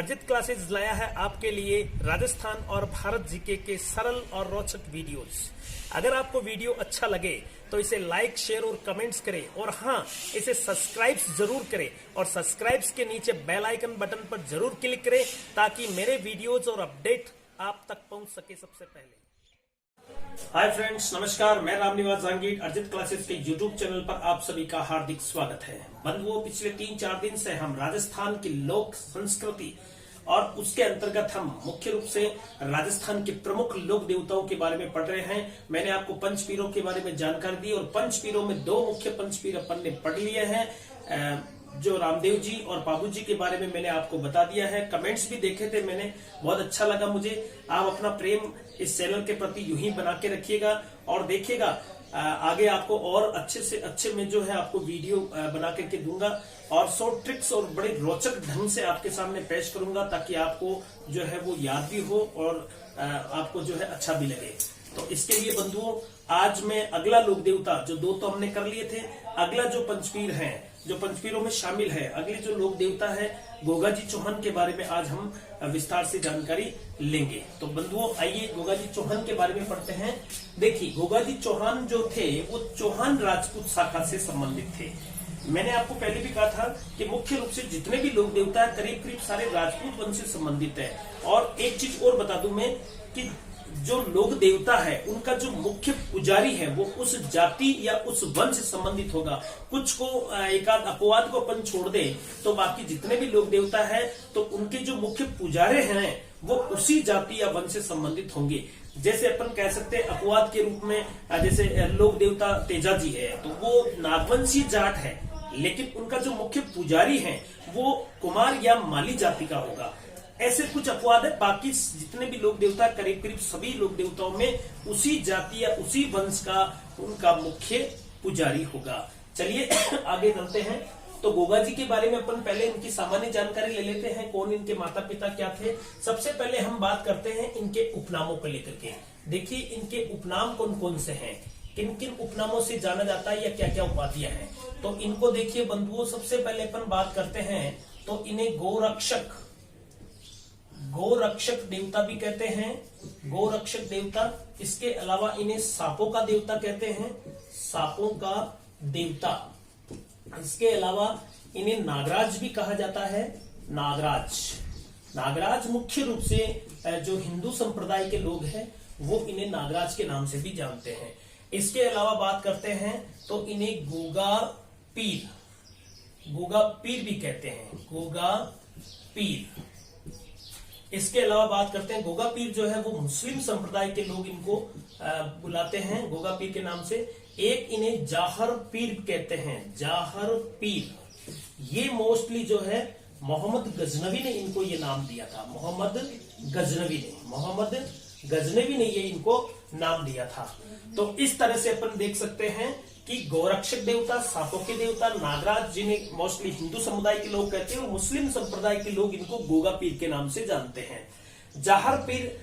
Ajit classes लाया है आपके लिए राजस्थान और भारत जीके के सरल और रोचक वीडियोस। अगर आपको वीडियो अच्छा लगे तो इसे लाइक, शेयर और कमेंट्स करें और हाँ, इसे सब्सक्राइब जरूर करें और सब्सक्राइब्स के नीचे बेल आइकन बटन पर जरूर क्लिक करें ताकि मेरे वीडियोस और अपडेट आप तक पहुंच सके सबसे पहले। हाय फ्रेंड्स, नमस्कार। मैं रामनिवास जहांगीर अर्जित क्लासेस के यूट्यूब चैनल पर आप सभी का हार्दिक स्वागत है। बंधुओं, पिछले 3-4 दिन से हम राजस्थान की लोक संस्कृति और उसके अंतर्गत हम मुख्य रूप से राजस्थान के प्रमुख लोक देवताओं के बारे में पढ़ रहे हैं। मैंने आपको पंचपीरों के बारे में जानकारी दी और पंचपीरों में 2 मुख्य पंचपीर अपन ने पढ़ लिए हैं। जो रामदेव जी और बाबू जी के बारे में मैंने आपको बता दिया है। कमेंट्स भी देखे थे मैंने, बहुत अच्छा लगा मुझे। आप अपना प्रेम इस चैनल के प्रति यूं ही बना के रखिएगा और देखिएगा आगे आपको और अच्छे से अच्छे में जो है आपको वीडियो बना करके दूंगा और शॉर्ट ट्रिक्स और बड़े रोचक ढंग से आपके सामने पेश करूंगा ताकि आपको जो है वो याद भी हो और आपको जो है अच्छा भी लगे। तो इसके लिए बंधुओं, आज मैं अगला लोक देवता, जो 2 तो हमने कर लिए थे, अगला जो पंचपीर है, जो पंचपीरों में शामिल है, अगले जो लोक देवता है गोगाजी चौहान के बारे में आज हम विस्तार से जानकारी लेंगे। तो बंधुओं, आइए गोगाजी चौहान के बारे में पढ़ते हैं। देखिए, गोगाजी चौहान जो थे वो चौहान राजपूत शाखा से संबंधित थे। मैंने आपको पहले भी कहा था कि मुख्य रूप से जितने भी लोक देवता है करीब सारे राजपूत वंश से संबंधित है। और एक चीज और बता दूं मैं कि जो लोक देवता है उनका जो मुख्य पुजारी है वो उस जाति या उस वंश से संबंधित होगा। कुछ को एक आध अपवाद को अपन छोड़ दे तो बाकी जितने भी लोक देवता है तो उनके जो मुख्य पुजारी हैं वो उसी जाति या वंश से संबंधित होंगे। जैसे अपन कह सकते हैं अपवाद के रूप में, जैसे लोक देवता तेजा जी है तो वो नागवंशी जाट है, लेकिन उनका जो मुख्य पुजारी है वो कुमार या माली जाति का होगा। ऐसे कुछ अपवाद है। बाकी जितने भी लोक देवता करीब सभी लोक देवताओं में उसी जाति या उसी वंश का उनका मुख्य पुजारी होगा। चलिए आगे चलते हैं। तो गोगा जी के बारे में अपन पहले इनकी सामान्य जानकारी ले लेते हैं। कौन इनके माता पिता क्या थे। सबसे पहले हम बात करते हैं इनके उपनामों को लेकर के। देखिए, इनके उपनाम कौन कौन से हैं, किन किन उपनामों से जाना जाता है या क्या क्या उपाधियां हैं। तो इनको देखिए बंधुओं, सबसे पहले अपन बात करते हैं तो इन्हें गोरक्षक देवता भी कहते हैं, गोरक्षक देवता। इसके अलावा इन्हें सांपों का देवता कहते हैं, सांपों का देवता। इसके अलावा इन्हें नागराज भी कहा जाता है, नागराज मुख्य रूप से जो हिंदू संप्रदाय के लोग हैं वो इन्हें नागराज के नाम से भी जानते हैं। इसके अलावा बात करते हैं तो इन्हें गोगा पीर भी कहते हैं, गोगा पीर। इसके अलावा बात करते हैं, गोगा पीर जो है वो मुस्लिम संप्रदाय के लोग इनको बुलाते हैं गोगा पीर के नाम से। एक इन्हें जाहर पीर कहते हैं, जाहर पीर। ये मोस्टली जो है मोहम्मद गजनवी ने इनको ये नाम दिया था, मोहम्मद गजनवी ने ये इनको नाम दिया था। तो इस तरह से अपन देख सकते हैं कि गोरक्षक देवता, सांपों के देवता, नागराज, जिन्हें मोस्टली हिंदू समुदाय के लोग कहते हैं, और मुस्लिम संप्रदाय के लोग इनको गोगा पीर के नाम से जानते हैं। जाहर पीर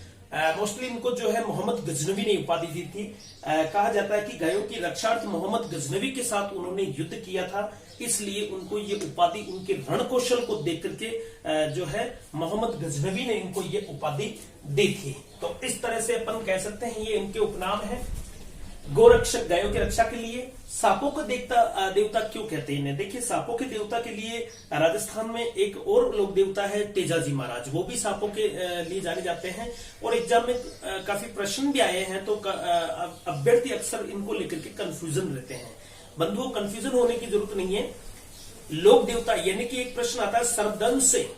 मोस्टली इनको जो है मोहम्मद गजनवी ने उपाधि दी थी। कहा जाता है कि गायों की रक्षार्थ मोहम्मद गजनवी के साथ उन्होंने युद्ध किया था, इसलिए उनको ये उपाधि उनके रण कौशल को देख करके जो है मोहम्मद गजनवी ने इनको ये उपाधि दी थी। तो इस तरह से अपन कह सकते हैं ये इनके उपनाम है। गोरक्षक, गायों की रक्षा के लिए। सांपों का देवता क्यों कहते हैं इन्हें। देखिए, सांपों के देवता के लिए राजस्थान में एक और लोक देवता है तेजाजी महाराज, वो भी सांपों के लिए जाने जाते हैं और एग्जाम में काफी प्रश्न भी आए हैं तो अभ्यर्थी अक्सर इनको लेकर के कंफ्यूजन रहते हैं। बंधुओं, कंफ्यूजन होने की जरूरत नहीं है। लोक देवता यानी कि एक प्रश्न आता है सर्वदंश से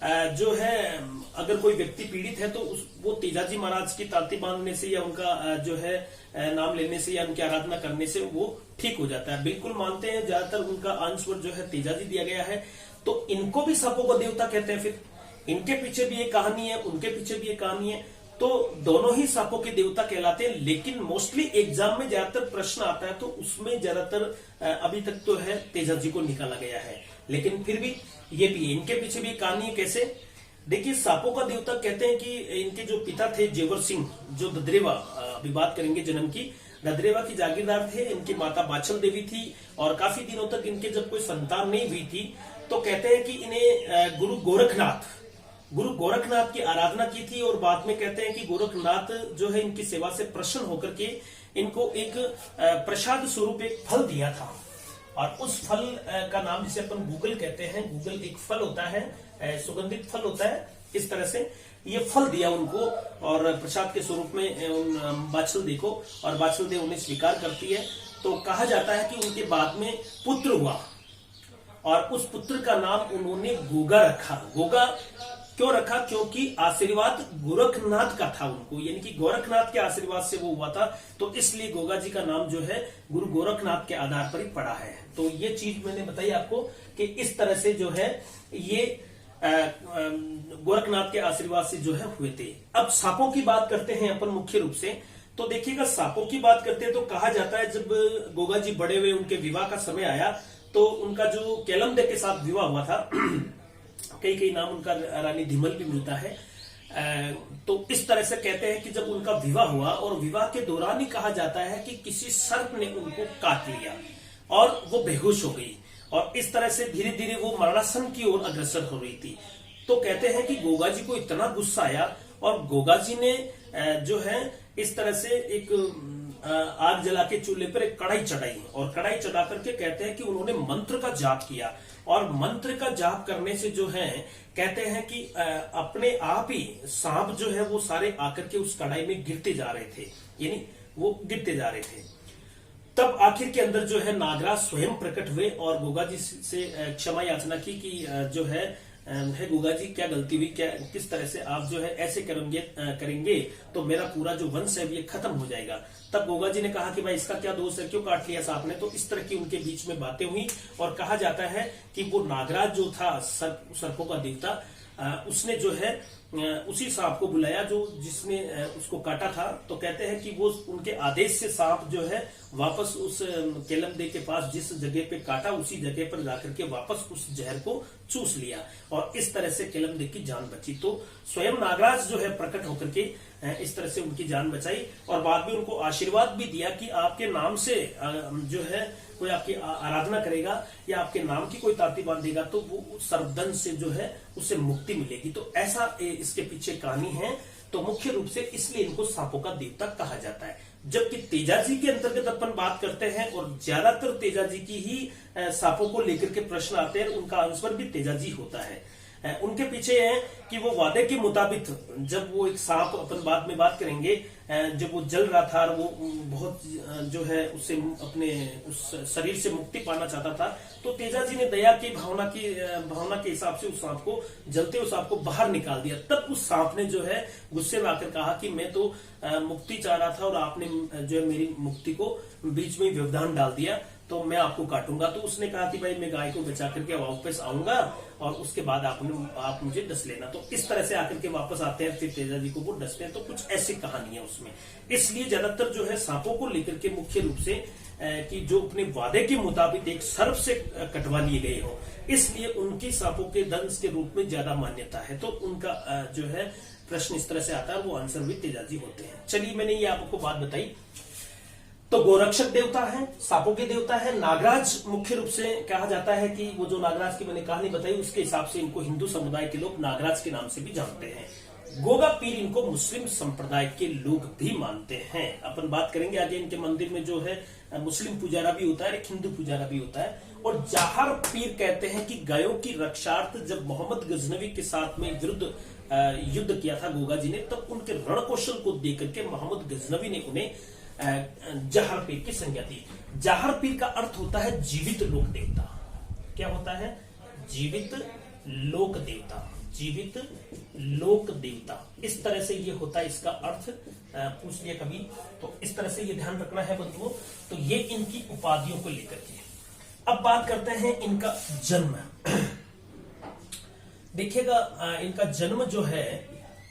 जो है अगर कोई व्यक्ति पीड़ित है तो वो तेजाजी महाराज की ताती बांधने से या उनका जो है नाम लेने से या उनकी आराधना करने से वो ठीक हो जाता है। बिल्कुल मानते हैं, ज्यादातर उनका आंसर जो है तेजाजी दिया गया है। तो इनको भी सांपों का देवता कहते हैं। फिर इनके पीछे भी एक कहानी है, उनके पीछे भी एक कहानी है। तो दोनों ही सांपों के देवता कहलाते हैं, लेकिन मोस्टली एग्जाम में ज्यादातर प्रश्न आता है तो उसमें ज्यादातर अभी तक तो है तेजाजी को निकाला गया है, लेकिन फिर भी ये भी इनके पीछे भी कहानी है। कैसे, देखिए, सांपों का देवता कहते हैं कि इनके जो पिता थे जेवर सिंह, जो ददरेवा, अभी बात करेंगे जन्म की, ददरेवा की जागीरदार थे। इनकी माता बाछल देवी थी और काफी दिनों तक इनके जब कोई संतान नहीं हुई थी तो कहते हैं कि इन्हें गुरु गोरखनाथ गुरु गोरखनाथ की आराधना की थी और बाद में कहते हैं कि गोरखनाथ जो है इनकी सेवा से प्रसन्न होकर के इनको एक प्रसाद स्वरूप एक फल दिया था। और उस फल का नाम जिसे अपन गूगल कहते हैं, गूगल एक फल होता है, सुगंधित फल होता है, इस तरह से ये फल दिया उनको और प्रसाद के स्वरूप में उन बाछल को, और बाछल देव उन्हें स्वीकार करती है। तो कहा जाता है कि उनके बाद में पुत्र हुआ और उस पुत्र का नाम उन्होंने गोगा रखा। गोगा क्यों रखा? क्योंकि आशीर्वाद गोरखनाथ का था उनको, यानी कि गोरखनाथ के आशीर्वाद से वो हुआ था, तो इसलिए गोगा जी का नाम जो है गुरु गोरखनाथ के आधार पर ही पड़ा है। तो ये चीज मैंने बताई आपको कि इस तरह से जो है ये गोरखनाथ के आशीर्वाद से जो है हुए थे। अब सांपों की बात करते हैं अपन मुख्य रूप से। तो देखिएगा, सांपों की बात करते हैं तो कहा जाता है जब गोगा जी बड़े हुए, उनके विवाह का समय आया, तो उनका जो केलमदे के साथ विवाह हुआ था, कई नाम उनका रानी धिमल भी मिलता है। तो इस तरह से कहते हैं कि जब उनका विवाह हुआ और विवाह के दौरान ही कहा जाता है कि किसी सर्प ने उनको काट लिया और वो बेहोश हो गई, और इस तरह से धीरे धीरे वो मरणासन की ओर अग्रसर हो रही थी। तो कहते हैं कि गोगा जी को इतना गुस्सा आया और गोगा जी ने जो है इस तरह से एक आग जला के चूल्हे पर एक कढ़ाई चढ़ाई, और कढ़ाई चढ़ा करके कहते हैं कि उन्होंने मंत्र का जाप किया, और मंत्र का जाप करने से जो है कहते हैं कि अपने आप ही सांप जो है वो सारे आकर के उस कढ़ाई में गिरते जा रहे थे, यानी वो गिरते जा रहे थे। तब आखिर के अंदर जो है नागराज स्वयं प्रकट हुए और गोगा जी से क्षमा याचना की कि जो है गोगा जी क्या गलती हुई, क्या किस तरह से आप जो है ऐसे करेंगे तो मेरा पूरा जो वंश है ये खत्म हो जाएगा। तब गोगा जी ने कहा कि भाई इसका क्या दोष है, क्यों काट लिया सांप ने। तो इस तरह की उनके बीच में बातें हुई और कहा जाता है कि वो नागराज जो था सर्पों का देवता, उसने जो है उसी सांप को बुलाया जो जिसने उसको काटा था। तो कहते हैं कि वो उनके आदेश से सांप जो है वापस उस केलमदे के पास जिस जगह पे काटा उसी जगह पर जाकर के वापस उस जहर को चूस लिया, और इस तरह से केलमदे की जान बची। तो स्वयं नागराज जो है प्रकट होकर के इस तरह से उनकी जान बचाई, और बाद में उनको आशीर्वाद भी दिया कि आपके नाम से जो है कोई आपकी आराधना करेगा या आपके नाम की कोई ताती बांधेगा तो वो सर्वदंश से जो है उसे मुक्ति मिलेगी। तो ऐसा इसके पीछे कहानी है। तो मुख्य रूप से इसलिए इनको सांपों का देवता कहा जाता है। जबकि तेजाजी के अंतर्गत अपन बात करते हैं और ज्यादातर तेजाजी की ही सांपों को लेकर के प्रश्न आते हैं, उनका आंसर भी तेजाजी होता है। उनके पीछे है कि वो वादे के मुताबिक जब वो एक सांप, अपन बाद में बात करेंगे, जब वो जल रहा था और वो बहुत जो है उससे अपने उस शरीर से मुक्ति पाना चाहता था, तो तेजाजी ने दया की भावना के हिसाब से उस सांप को, जलते हुए सांप को बाहर निकाल दिया। तब उस सांप ने जो है गुस्से में आकर कहा कि मैं तो मुक्ति चाह रहा था और आपने जो है मेरी मुक्ति को बीच में व्यवधान डाल दिया, तो मैं आपको काटूंगा। तो उसने कहा कि भाई मैं गाय को बचा करके वापस आऊंगा और उसके बाद आप मुझे डस लेना। तो इस तरह से आकर के वापस आते हैं, फिर तेजाजी को वो डसते हैं। तो कुछ ऐसी कहानी है उसमें। इसलिए ज्यादातर जो है सांपों को लेकर के मुख्य रूप से कि जो अपने वादे के मुताबिक एक सर्प से कटवा लिए गए हो, इसलिए उनकी सांपों के दंश के रूप में ज्यादा मान्यता है। तो उनका जो है प्रश्न इस तरह से आता है, वो आंसर भी तेजाजी होते हैं। चलिए, मैंने ये आपको बात बताई। तो गोरक्षक देवता है, सांपों के देवता है। नागराज मुख्य रूप से कहा जाता है कि वो जो नागराज की मैंने कहानी बताई उसके हिसाब से इनको हिंदू समुदाय के लोग नागराज के नाम से भी जानते हैं। गोगा पीर इनको मुस्लिम संप्रदाय के लोग भी मानते हैं। अपन बात करेंगे आगे। इनके मंदिर में जो है मुस्लिम पुजारा भी होता है, एक हिंदू पुजारा भी होता है। और जाहर पीर कहते हैं कि गायों की रक्षार्थ जब मोहम्मद गजनवी के साथ में विरुद्ध युद्ध किया था गोगा जी ने, तब उनके रण कौशल को देख करके मोहम्मद गजनवी ने उन्हें जाहर पीर की संज्ञा दी। जाहर पीर का अर्थ होता है जीवित लोक देवता। क्या होता है? जीवित लोक देवता, जीवित लोक देवता। इस तरह से ये होता है इसका अर्थ। पूछ लिया कभी, तो इस तरह से ये ध्यान रखना है बंधुओं। तो ये इनकी उपाधियों को लेकर के। अब बात करते हैं इनका जन्म। देखिएगा, इनका जन्म जो है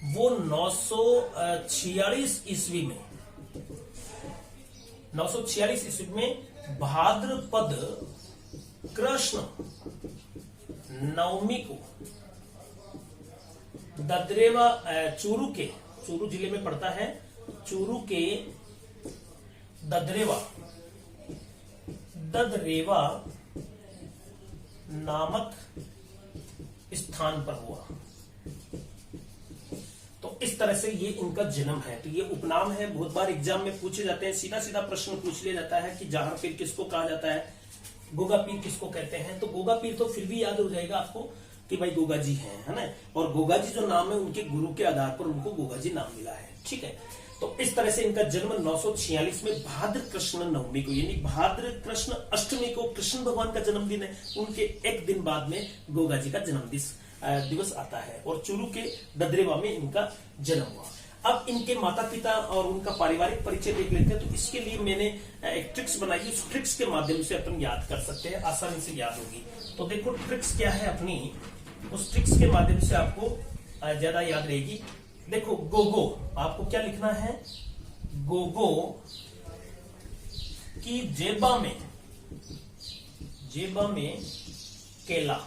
वो 946 ईस्वी में, 946 ईस्वी में भाद्रपद कृष्ण नवमी को ददरेवा, चूरू जिले में पड़ता है, चूरू के ददरेवा नामक स्थान पर हुआ। तो इस तरह से ये इनका जन्म है। तो ये उपनाम है, बहुत बार एग्जाम में पूछे जाते हैं, सीधा सीधा प्रश्न पूछ लिया जाता है कि जहार पीर किसको कहा जाता है, गोगा पीर किसको कहते हैं। तो गोगा पीर तो फिर भी याद हो जाएगा आपको कि भाई गोगा जी हैं, है ना। और गोगा जी जो नाम है उनके गुरु के आधार पर उनको गोगा जी नाम मिला है, ठीक है। तो इस तरह से इनका जन्म 946 में भाद्र कृष्ण नवमी को, यानी भाद्र कृष्ण अष्टमी को कृष्ण भगवान का जन्मदिन है, उनके एक दिन बाद में गोगा जी का दिवस आता है। और चूरू के ददरेवा में इनका जन्म हुआ। अब इनके माता पिता और उनका पारिवारिक परिचय देख लेते हैं। तो इसके लिए मैंने एक ट्रिक्स बनाई, उस ट्रिक्स के माध्यम से अपन याद कर सकते हैं, आसानी से याद होगी। तो देखो ट्रिक्स क्या है अपनी, उस ट्रिक्स के माध्यम से आपको ज्यादा याद रहेगी। देखो गोगो, आपको क्या लिखना है, गोगो की जेबा में केला,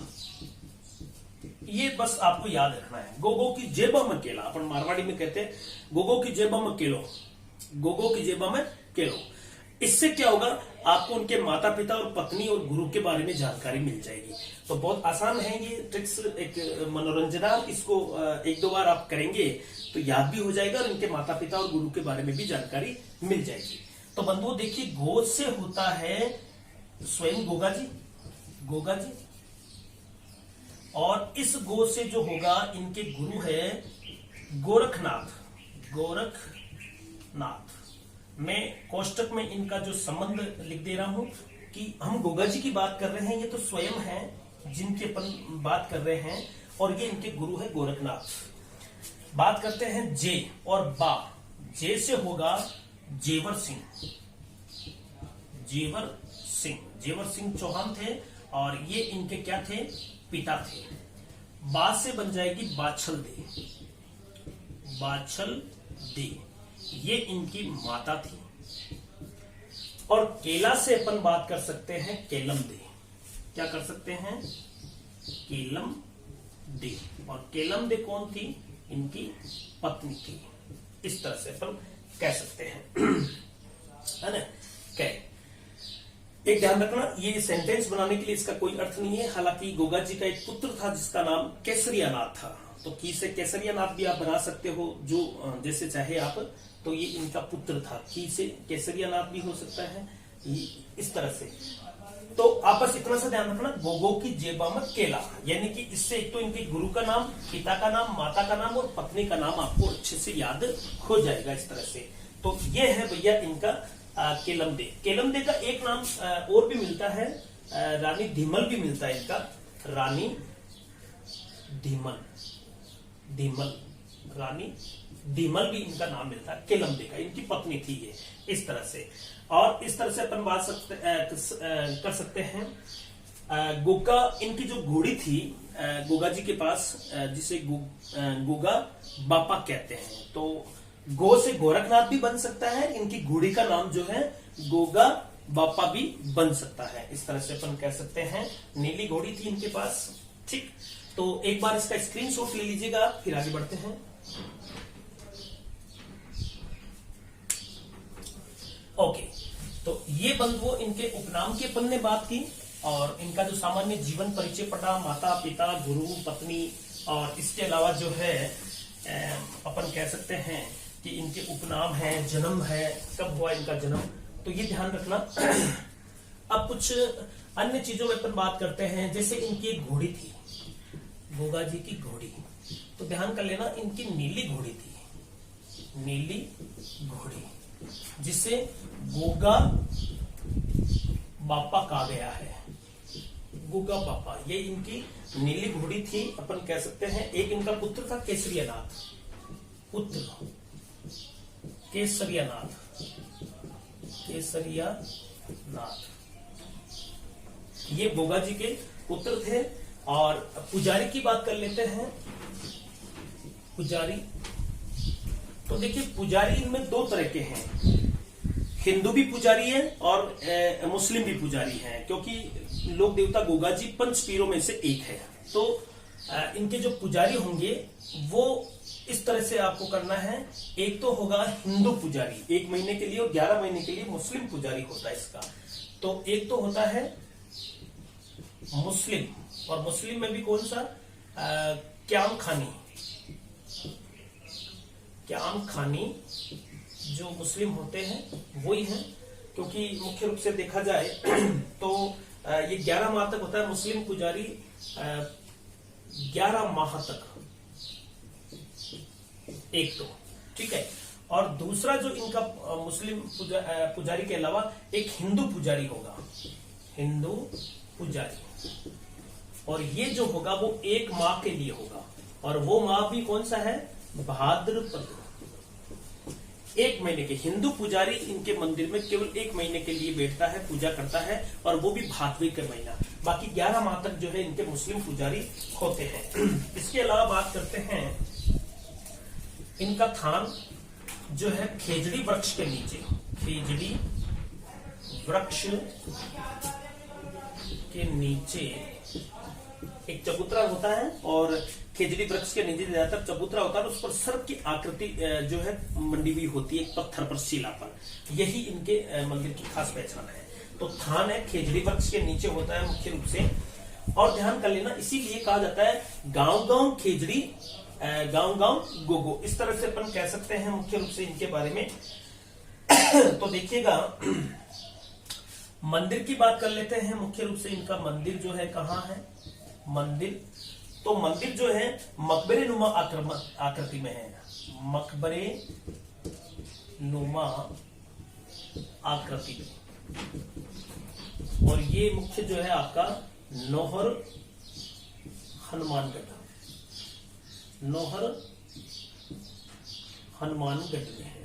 ये बस आपको याद रखना है। गोगो की जेबा में केला, अपन मारवाड़ी में कहते हैं गोगो की जेबा में केलो, गोगो की जेबा में केलो। इससे क्या होगा, आपको उनके माता पिता और पत्नी और गुरु के बारे में जानकारी मिल जाएगी। तो बहुत आसान है ये ट्रिक्स, एक मनोरंजनाल, इसको एक दो बार आप करेंगे तो याद भी हो जाएगा और इनके माता पिता और गुरु के बारे में भी जानकारी मिल जाएगी। तो बंधुओं देखिए, गो से होता है स्वयं गोगा जी, और इस गो से जो होगा इनके गुरु है गोरखनाथ। मैं कोष्टक में इनका जो संबंध लिख दे रहा हूं कि हम गोगा जी की बात कर रहे हैं, ये तो स्वयं है जिनकी अपन बात कर रहे हैं, और ये इनके गुरु है गोरखनाथ। बात करते हैं जे और बा। जे से होगा जेवर सिंह चौहान थे, और ये इनके क्या थे, पिता थे। बा से बन जाएगी बाछल दे, ये इनकी माता थी। और केला से अपन बात कर सकते हैं केलम दे। क्या कर सकते हैं, केलम दे। और केलम दे कौन थी, इनकी पत्नी थी। इस तरह से अपन कह सकते हैं, है ना। एक ध्यान रखना, ये सेंटेंस बनाने के लिए इसका कोई अर्थ नहीं है। हालांकि गोगा जी का एक पुत्र था जिसका नाम केसरियानाथ था, तो की से केसरियानाथ भी आप बना सकते हो, जो जैसे चाहे आप। तो ये इनका पुत्र था, की से केसरियानाथ भी हो सकता है, इस तरह से। तो आप बस इतना सा ध्यान रखना, गोगो की जेबा में केला, यानी कि इससे एक तो इनके गुरु का नाम, पिता का नाम, माता का नाम और पत्नी का नाम आपको अच्छे से याद हो जाएगा इस तरह से। तो ये है भैया इनका केलमदे का एक नाम और भी मिलता है, रानी धीमल भी मिलता है इनका, रानी धीमल भी इनका नाम मिलता है केलमदे का, इनकी पत्नी थी ये, इस तरह से। और इस तरह से अपन बात कर सकते हैं। गोगा, इनकी जो घोड़ी थी गोगा जी के पास, जिसे गोगा बापा कहते हैं। तो गो से गोरखनाथ भी बन सकता है, इनकी घोड़ी का नाम जो है गोगा बापा भी बन सकता है। इस तरह से अपन कह सकते हैं, नीली घोड़ी थी इनके पास, ठीक। तो एक बार इसका स्क्रीनशॉट ले लीजिएगा, फिर आगे बढ़ते हैं। ओके, तो ये बंधुओं इनके उपनाम की अपन ने बात की, और इनका जो सामान्य जीवन परिचय पढ़ा, माता पिता गुरु पत्नी, और इसके अलावा जो है अपन कह सकते हैं कि इनके उपनाम है, जन्म है, कब हुआ इनका जन्म, तो ये ध्यान रखना। अब कुछ अन्य चीजों में अपन बात करते हैं, जैसे इनकी एक घोड़ी थी, गोगा जी की घोड़ी, तो ध्यान कर लेना इनकी नीली घोड़ी थी, नीली घोड़ी, जिसे गोगा बापा कहा गया है, गोगा बापा, ये इनकी नीली घोड़ी थी, अपन कह सकते हैं। एक इनका पुत्र था केसरियानाथ, पुत्र केसरियानाथ, ये गोगा जी के पुत्र थे। और पुजारी की बात कर लेते हैं, पुजारी, तो देखिए पुजारी इनमें दो तरह के हैं, हिंदू भी पुजारी है और मुस्लिम भी पुजारी है, क्योंकि लोक देवता गोगा जी पंच पीरों में से एक है। तो इनके जो पुजारी होंगे वो इस तरह से आपको करना है। एक तो होगा हिंदू पुजारी 1 महीने के लिए, और 11 महीने के लिए मुस्लिम पुजारी होता है इसका। तो एक तो होता है मुस्लिम, और मुस्लिम में भी कौन सा, क्याम खानी, कि आम खानी जो मुस्लिम होते हैं वही हैं, क्योंकि मुख्य रूप से देखा जाए तो ये 11 माह तक होता है। मुस्लिम पुजारी 11 माह तक, एक तो ठीक है। और दूसरा जो इनका मुस्लिम पुजारी के अलावा एक हिंदू पुजारी होगा, हिंदू पुजारी, और ये जो होगा वो 1 माह के लिए होगा, और वो माह भी कौन सा है, भाद्रपद। 1 महीने के हिंदू पुजारी इनके मंदिर में केवल 1 महीने के लिए बैठता है, पूजा करता है, और वो भी भादवे का महीना। बाकी 11 माह तक जो है इनके मुस्लिम पुजारी होते हैं। इसके अलावा बात करते हैं, इनका थान जो है खेजड़ी वृक्ष के नीचे, खेजड़ी वृक्ष के नीचे एक चबूतरा होता है, और खेजड़ी वृक्ष के नीचे ज्यादातर चबूतरा होता है, उस पर सर्प की आकृति जो है मंडी हुई होती है, एक पत्थर पर, शिला पर। यही इनके मंदिर की खास पहचान है। तो थान है खेजड़ी वृक्ष के नीचे होता है मुख्य रूप से। और ध्यान कर लेना, इसीलिए कहा जाता है गांव गांव खेजड़ी, गांव गांव गोगो, इस तरह से अपन कह सकते हैं मुख्य रूप से इनके बारे में। तो देखिएगा, मंदिर की बात कर लेते हैं। मुख्य रूप से इनका मंदिर जो है कहाँ है, मंदिर, तो मंदिर जो है मकबरे नुमा आकृति में है, मकबरे नुमा आकृति में। और ये मुख्य जो है आपका नौहर हनुमानगढ़, नौहर हनुमानगढ़ में है।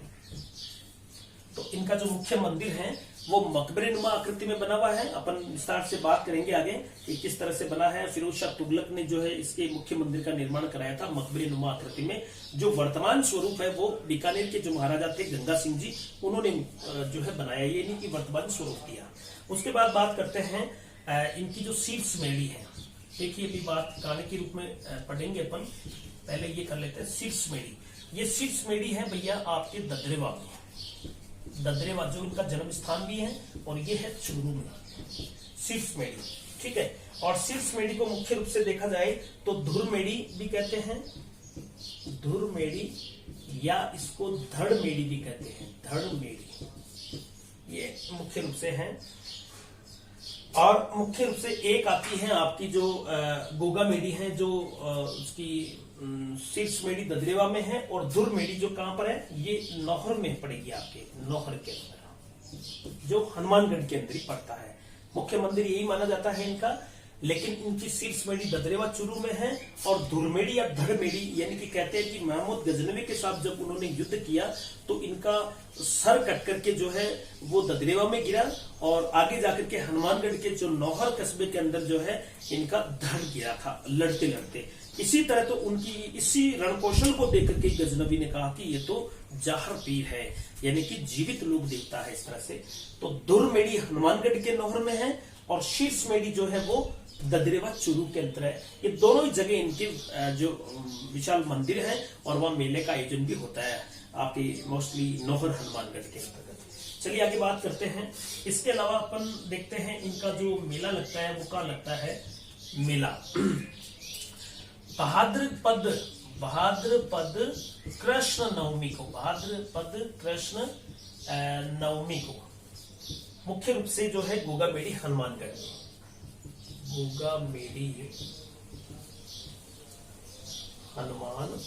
तो इनका जो मुख्य मंदिर है वो मकबरे नुमा आकृति में बना हुआ है। अपन विस्तार से बात करेंगे आगे कि किस तरह से बना है। फिरोज शाह तुगलक ने जो है इसके मुख्य मंदिर का निर्माण कराया था मकबरे नुमा आकृति में। जो वर्तमान स्वरूप है वो बीकानेर के जो महाराजा थे गंगा सिंह जी, उन्होंने जो है बनाया, ये नहीं कि वर्तमान स्वरूप दिया। उसके बाद बात करते हैं इनकी जो शीर्ष मेढ़ी है। देखिए, अभी बात गाने के रूप में पढ़ेंगे अपन, पहले ये कर लेते हैं शीर्ष मेढ़ी। ये शीर्ष मेढ़ी है भैया आपके ददरेवा में, ददरेवा जो इनका जन्म स्थान भी है, और ये है चूरू में शीर्ष मेढ़ी, ठीक है। और शीर्ष मेढ़ी को मुख्य रूप से देखा जाए तो धुर मेढ़ी भी कहते हैं, धुर मेढ़ी, या इसको धड़ मेढ़ी भी कहते हैं, धड़ मेढ़ी, ये मुख्य रूप से है। और मुख्य रूप से एक आती है आपकी जो गोगा मेढ़ी है, जो उसकी शीर्ष मेढ़ी ददरेवा में है, और धुर मेढ़ी जो कहां पर है, ये नौहर में पड़ेगी, आपके नौहर के अंदर, जो हनुमानगढ़ के अंदर ही पड़ता है। मुख्य मंदिर यही माना जाता है इनका। लेकिन इनकी शीर्ष मेढ़ी ददरेवा चूरू में है, और धुर मेढ़ी या धड़ मेढ़ी, यानी कि कहते हैं कि महमूद गजनवी के साथ जब उन्होंने युद्ध किया तो इनका सर कट करके जो है वो ददरेवा में गिरा, और आगे जाकर के हनुमानगढ़ के जो नौहर कस्बे के अंदर जो है इनका धड़ गिरा था लड़ते लड़ते। इसी तरह तो उनकी इसी रणकौशल को देख करके गजनवी ने कहा कि ये तो जाहर पीर है, यानी कि जीवित लोक देवता है, इस तरह से। तो धुर मेढ़ी हनुमानगढ़ के नौहर में है, और शीर्ष मेढ़ी जो है वो ददरेवा चूरू के अंदर है। ये दोनों ही जगह इनके जो विशाल मंदिर है, और वहां मेले का आयोजन भी होता है आपकी मोस्टली नौहर हनुमानगढ़ के अंतर्गत। चलिए आगे बात करते हैं। इसके अलावा अपन देखते हैं इनका जो मेला लगता है वो कहाँ लगता है, मेला भाद्रपद कृष्ण नवमी को, भाद्रपद कृष्ण नवमी को मुख्य रूप से जो है गोगा मेढ़ी हनुमानगढ़, गोगा मेढ़ी हनुमानगढ़,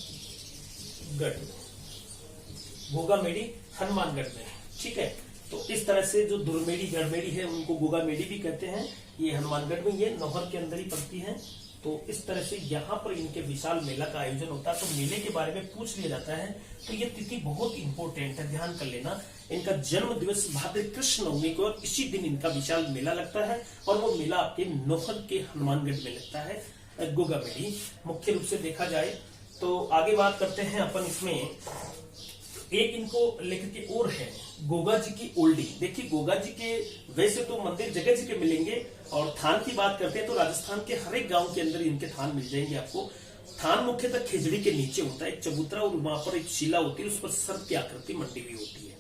गोगा मेढ़ी हनुमानगढ़ में, ठीक है। तो इस तरह से जो दुर्मेढ़ी गढ़मेढ़ी है उनको गोगा मेढ़ी भी कहते हैं। ये हनुमानगढ़ में, ये नौहर के अंदर ही पड़ती है। तो इस तरह से यहाँ पर इनके विशाल मेला का आयोजन होता है। तो मेले के बारे में पूछ लिया जाता है तो ये तिथि बहुत इंपॉर्टेंट है, ध्यान कर लेना। इनका जन्म दिवस भाद्र कृष्ण नवमी को, और इसी दिन इनका विशाल मेला लगता है, और वो मेला आपके नौहर के हनुमानगढ़ में लगता है, गोगा मेढ़ी मुख्य रूप से देखा जाए। तो आगे बात करते हैं अपन इसमें, एक इनको लेकर के और है गोगा जी की ओल्डी। देखिए, गोगा जी के वैसे तो मंदिर जगह जगह मिलेंगे, और थान की बात करते हैं तो राजस्थान के हर एक गांव के अंदर इनके थान मिल जाएंगे आपको। थान मुख्यतः खेजड़ी के नीचे होता है, एक चबूतरा, और वहां पर एक शिला होती है, उस पर सर्प की आकृति मंडी हुई होती है।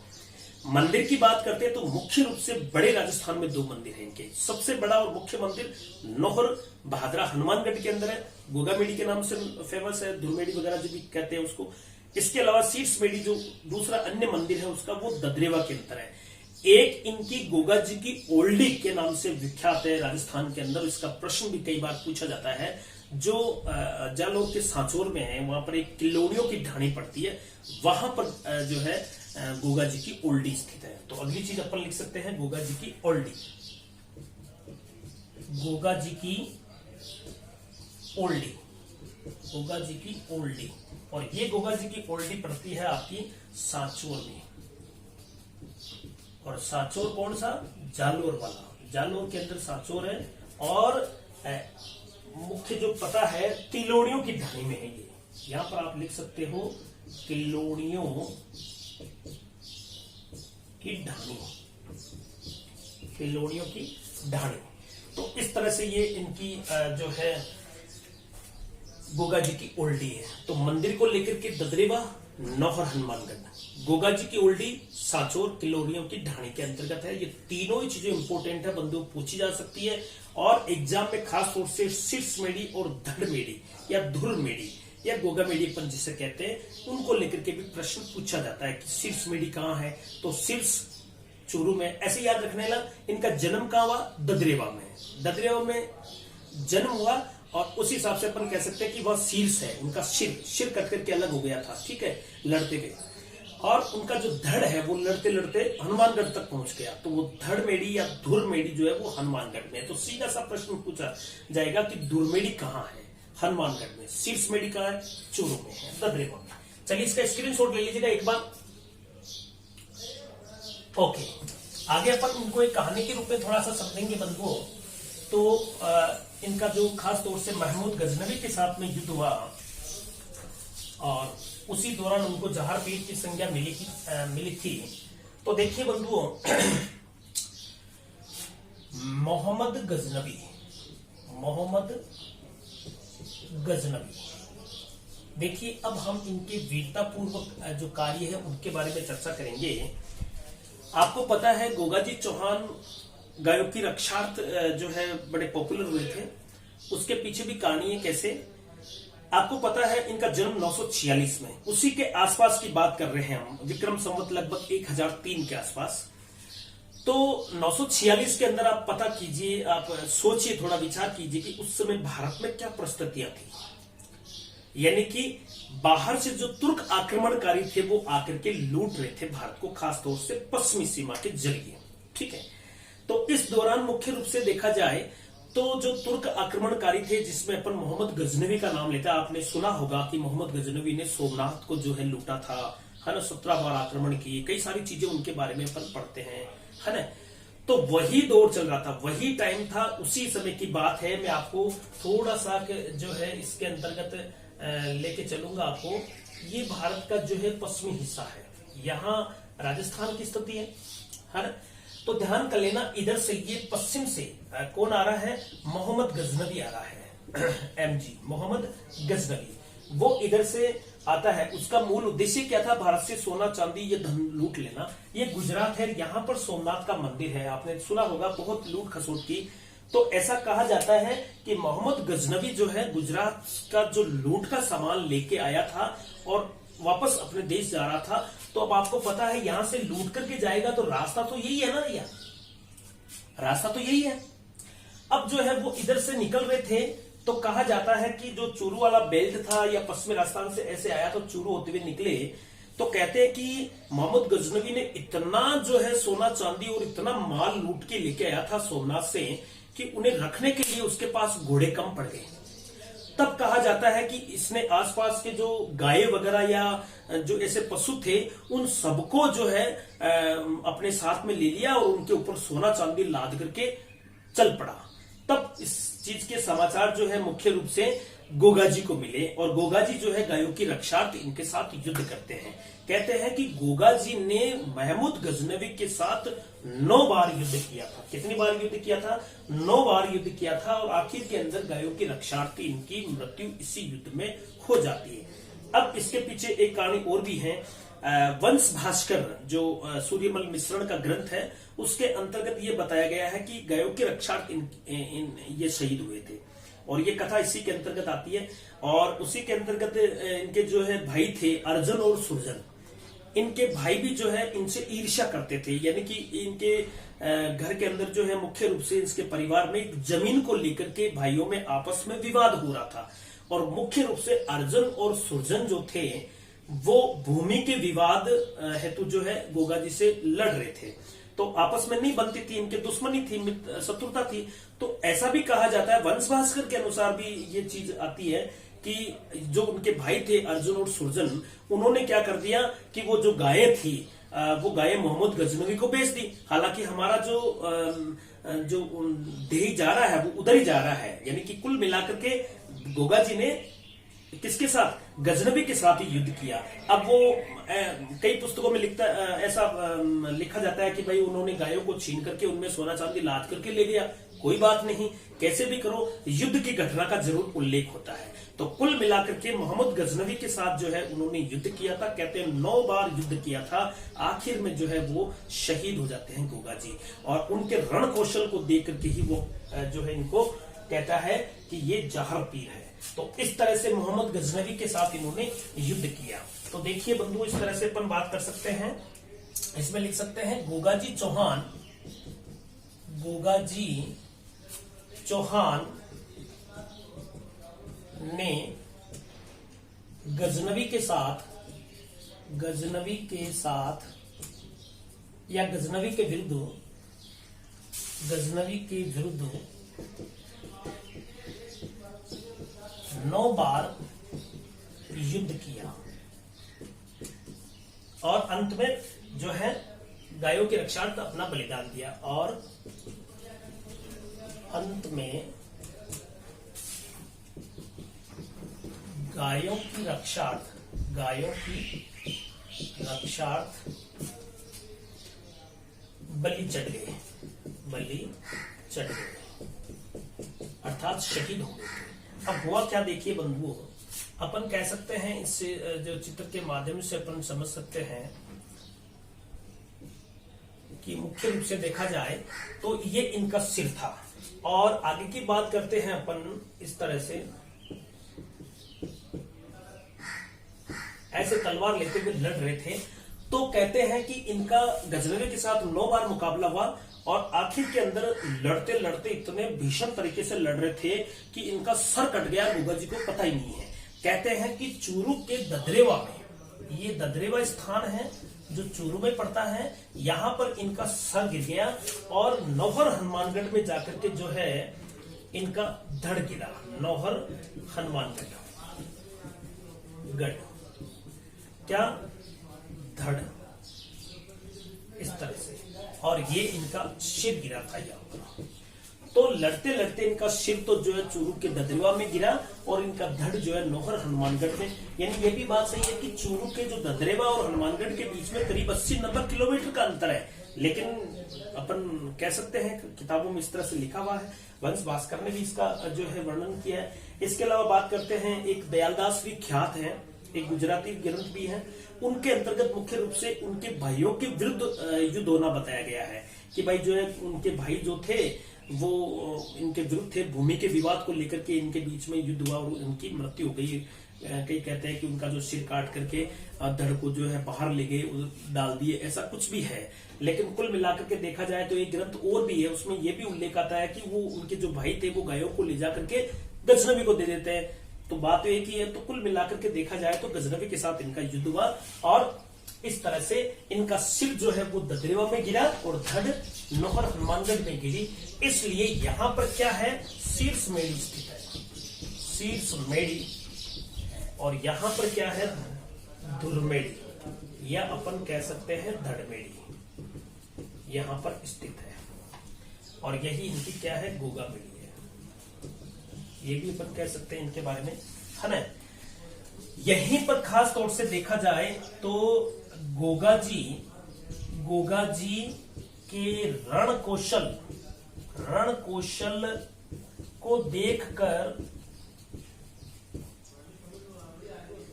मंदिर की बात करते हैं तो मुख्य रूप से बड़े राजस्थान में 2 मंदिर हैं इनके। सबसे बड़ा और मुख्य मंदिर नौहर भादरा हनुमानगढ़ के अंदर है, गोगा मेढ़ी के नाम से फेमस है, धुरमेढ़ी वगैरह जो भी कहते हैं उसको। इसके अलावा शीर्षमेढ़ी जो दूसरा अन्य मंदिर है उसका वो ददरेवा के अंदर है। एक इनकी गोगा जी की ओल्डी के नाम से विख्यात है राजस्थान के अंदर। इसका प्रश्न भी कई बार पूछा जाता है। जो जालोर के सांचौर में है वहां पर एक किल्लोड़ियों की ढाणी पड़ती है, वहां पर जो है गोगा जी की ओल्डी स्थित है। तो अगली चीज अपन लिख सकते हैं गोगा जी की ओल्डी, गोगा जी की ओल्डी, गोगा जी की ओल्डी। और ये गोगा जी की ओल्डी पड़ती है आपकी सांचौर में। और सांचौर कौन सा? जालोर वाला। जालोर के अंदर सांचौर है और मुख्य जो पता है तिलोड़ियों की ढाणी में है ये। यहां पर आप लिख सकते हो तिलोड़ियों की ढाणी, तिलोड़ियों की ढाणी। तो इस तरह से ये इनकी जो है गोगा जी की ओल्डी है। तो मंदिर को लेकर के ददरेवा, नौहर, हनुमानगढ़। गोगा जी की ओल्डी, सांचौर, किल्लोड़ियों की ढाणी के अंतर्गत है। ये तीनों ही चीजें इंपोर्टेंट है, बंदूक पूछी जा सकती है। और एग्जाम में खास तौर से शीर्षमेढ़ी और धड़मेढ़ी या धुरमेढ़ी या गोगा मेढ़ी अपन जिसे कहते हैं, उनको लेकर के भी प्रश्न पूछा जाता है कि शीर्षमेढ़ी कहाँ है। तो शीर्ष चूरू में, ऐसे याद रखने लगा। इनका जन्म कहाँ हुआ? ददरेवा में। ददरेवा में जन्म हुआ और उस हिसाब से अपन कह सकते हैं कि वह शीर्ष है। उनका सिर कट करके अलग हो गया था, ठीक है, लड़ते गए। और उनका जो धड़ है वो लड़ते लड़ते हनुमानगढ़ तक पहुंच गया। तो वो धड़मेढ़ी या धुरमेढ़ी जो है वो हनुमानगढ़ में है। तो सीधा सा प्रश्न पूछा जाएगा कि धुरमेढ़ी कहाँ है? हनुमानगढ़ में। शीर्षमेढ़ी कहाँ है? चूरू में है, ददरेवा में। चलिए इसका स्क्रीनशॉट ले लीजिएगा एक बार। ओके, आगे अपन इनको एक कहानी के रूप में थोड़ा सा समझेंगे बंधुओं। तो इनका जो खास तौर से महमूद गजनवी के साथ में युद्ध हुआ और उसी दौरान उनको जहार पीर की संज्ञा मिली थी। तो देखिए बंधुओं, मोहम्मद गजनवी, देखिए अब हम इनके वीरता पूर्वक जो कार्य है उनके बारे में चर्चा करेंगे। आपको पता है गोगा जी चौहान गायों की रक्षार्थ जो है बड़े पॉपुलर हुए थे। उसके पीछे भी कहानी है कैसे। आपको पता है इनका जन्म 946 में, उसी के आसपास की बात कर रहे हैं हम, विक्रम संवत लगभग 1003 के आसपास। तो 946 के अंदर आप पता कीजिए, आप सोचिए, थोड़ा विचार कीजिए कि उस समय भारत में क्या परिस्थितियां थी। यानी कि बाहर से जो तुर्क आक्रमणकारी थे वो आकर के लूट रहे थे भारत को, खासतौर से पश्चिमी सीमा के जरिए, ठीक है। तो इस दौरान मुख्य रूप से देखा जाए तो जो तुर्क आक्रमणकारी थे, जिसमें अपन मोहम्मद गजनवी का नाम लेता, आपने सुना होगा कि मोहम्मद गजनवी ने सोमनाथ को जो है लूटा था, है ना, 17 बार आक्रमण किए, कई सारी चीजें उनके बारे में अपन पढ़ते हैं, है ना। तो वही दौर चल रहा था, वही टाइम था, उसी समय की बात है। मैं आपको थोड़ा सा जो है इसके अंतर्गत लेके चलूंगा आपको। ये भारत का जो है पश्चिमी हिस्सा है, यहाँ राजस्थान की स्थिति है ना। तो ध्यान कर लेना, इधर से ये पश्चिम से कौन आ रहा है? मोहम्मद गजनवी आ रहा है, एमजी मोहम्मद गजनवी, वो इधर से आता है। उसका मूल उद्देश्य क्या था? भारत से सोना चांदी या धन लूट लेना। ये गुजरात है, यहाँ पर सोमनाथ का मंदिर है, आपने सुना होगा, बहुत लूट खसोट की। तो ऐसा कहा जाता है कि मोहम्मद गजनवी जो है गुजरात का जो लूट का सामान लेके आया था और वापस अपने देश जा रहा था। तो अब आपको पता है यहां से लूट करके जाएगा तो रास्ता तो यही है ना भैया, रास्ता तो यही है। अब जो है वो इधर से निकल रहे थे, तो कहा जाता है कि जो चूरू वाला बेल्ट था या पश्चिमी राजस्थान से ऐसे आया तो चूरू होते हुए निकले। तो कहते हैं कि मोहम्मद गजनवी ने इतना जो है सोना चांदी और इतना माल लूट के लेके आया था सोमनाथ से कि उन्हें रखने के लिए उसके पास घोड़े कम पड़ गए। तब कहा जाता है कि इसने आसपास के जो गाय वगैरह या जो ऐसे पशु थे उन सबको जो है अपने साथ में ले लिया और उनके ऊपर सोना चांदी लाद करके चल पड़ा। तब इस चीज के समाचार जो है मुख्य रूप से गोगा जी को मिले और गोगा जी जो है गायों की रक्षार्थ इनके साथ युद्ध करते हैं। कहते हैं कि गोगा जी ने महमूद गजनवी के साथ 9 बार युद्ध किया था। कितनी बार युद्ध किया था? 9 बार युद्ध किया था और आखिर के अंदर गायों की रक्षार्थी इनकी मृत्यु इसी युद्ध में हो जाती है। अब इसके पीछे एक कहानी और भी है। वंश भास्कर जो सूर्यमल मिश्रण का ग्रंथ है उसके अंतर्गत ये बताया गया है कि गायों के रक्षार्थ ये शहीद हुए थे। और ये कथा इसी के अंतर्गत आती है। और उसी के अंतर्गत इनके जो है भाई थे अर्जुन और सुरजन, इनके भाई भी जो है इनसे ईर्ष्या करते थे, यानी कि इनके घर के अंदर जो है मुख्य रूप से इसके परिवार में एक जमीन को लेकर के भाइयों में आपस में विवाद हो रहा था। और मुख्य रूप से अर्जुन और सुरजन जो थे वो भूमि के विवाद हेतु जो है गोगा जी से लड़ रहे थे। तो आपस में नहीं बनती थी, इनके दुश्मनी थी, शत्रुता थी। तो ऐसा भी कहा जाता है, वंश भास्कर के अनुसार भी ये चीज आती है कि जो उनके भाई थे अर्जुन और सुरजन, उन्होंने क्या कर दिया कि वो जो गायें थी वो गायें मोहम्मद गजनवी को बेच दी। हालांकि हमारा जो देही जा रहा है वो उधर ही जा रहा है, यानी कि कुल मिलाकर के गोगा जी ने किसके साथ, गजनवी के साथ ही युद्ध किया। अब वो कई पुस्तकों में ऐसा लिखा जाता है कि भाई उन्होंने गायों को छीन करके उनमें सोना चांदी लाद करके ले लिया। कोई बात नहीं, कैसे भी करो, युद्ध की घटना का जरूर उल्लेख होता है। तो कुल मिलाकर के मोहम्मद गजनवी के साथ जो है उन्होंने युद्ध किया था, कहते हैं 9 बार युद्ध किया था। आखिर में जो है वो शहीद हो जाते हैं गोगा जी, और उनके रण कौशल को देख करके ही वो जो है इनको कहता है कि ये जहर पीर है। तो इस तरह से मोहम्मद गजनवी के साथ इन्होंने युद्ध किया। तो देखिए बंधु, इस तरह से अपन बात कर सकते हैं, इसमें लिख सकते हैं गोगाजी चौहान ने गजनवी के साथ या गजनवी के विरुद्ध 9 बार युद्ध किया, और अंत में जो है गायों की रक्षार्थ अपना बलिदान दिया। और अंत में गायों की रक्षार्थ बलि चढ़ गए, अर्थात शहीद हो गए। अब हुआ क्या, देखिए बंधुओं, अपन कह सकते हैं इससे जो चित्र के माध्यम से अपन समझ सकते हैं कि मुख्य रूप से देखा जाए तो ये इनका सिर था। और आगे की बात करते हैं अपन इस तरह से, ऐसे तलवार लेते हुए लड़ रहे थे। तो कहते हैं कि इनका गजनवी के साथ 9 बार मुकाबला हुआ, और आखिर के अंदर लड़ते लड़ते इतने भीषण तरीके से लड़ रहे थे कि इनका सर कट गया, गोगा जी को पता ही नहीं है। कहते हैं कि चूरू के ददरेवा में, ये ददरेवा स्थान है जो चूरू में पड़ता है, यहां पर इनका सर गिर गया, और नौहर हनुमानगढ़ में जाकर के जो है इनका धड़ गिरा। नौहर हनुमानगढ़ क्या धड़, इस तरह से, और ये इनका सिर गिरा था यहाँ पर। तो लड़ते लड़ते इनका सिर तो जो है चूरू के ददरेवा में गिरा, और इनका धड़ जो है नौहर हनुमानगढ़ में। यानी ये भी बात सही है कि चूरू के जो ददरेवा और हनुमानगढ़ के बीच में करीब 80-90 किलोमीटर का अंतर है, लेकिन अपन कह सकते हैं किताबों में इस तरह से लिखा हुआ है। वंश भास्कर ने भी इसका जो है वर्णन किया है। इसके अलावा बात करते हैं, एक दयालदास भी ख्यात है, एक गुजराती ग्रंथ भी है, उनके अंतर्गत मुख्य रूप से उनके भाइयों के विरुद्ध युद्ध होना बताया गया है कि भाई जो है उनके भाई जो थे वो इनके विरुद्ध थे। भूमि के विवाद को लेकर के इनके बीच में युद्ध हुआ और उनकी मृत्यु हो गई। कई कहते हैं कि उनका जो सिर काट करके धड़ को जो है बाहर ले गए, डाल दिए, ऐसा कुछ भी है। लेकिन कुल मिलाकर के देखा जाए तो एक ग्रंथ और भी है, उसमें यह भी उल्लेख आता है कि वो उनके जो भाई थे वो गायों को ले जा करके गजनवी को दे देते हैं। तो बात तो एक ही है। तो कुल मिलाकर के देखा जाए तो गजनवी के साथ इनका युद्ध हुआ, और इस तरह से इनका सिर जो है वो ददरेवा में गिरा और धड़ नौहर हनुमानगढ़ में गिरी। इसलिए यहां पर क्या है, शीर्ष मेड़ी स्थित है, शीर्ष मेड़ी, और यहां पर क्या है, धुरमेड़ी, या अपन कह सकते हैं धड़मेड़ी यहां पर स्थित है। और यही इनकी क्या है, गोगा मेड़ी है। ये भी अपन कह सकते हैं इनके बारे में, है ना। यहीं पर खास तौर से देखा जाए तो गोगा जी के रण कौशल को देखकर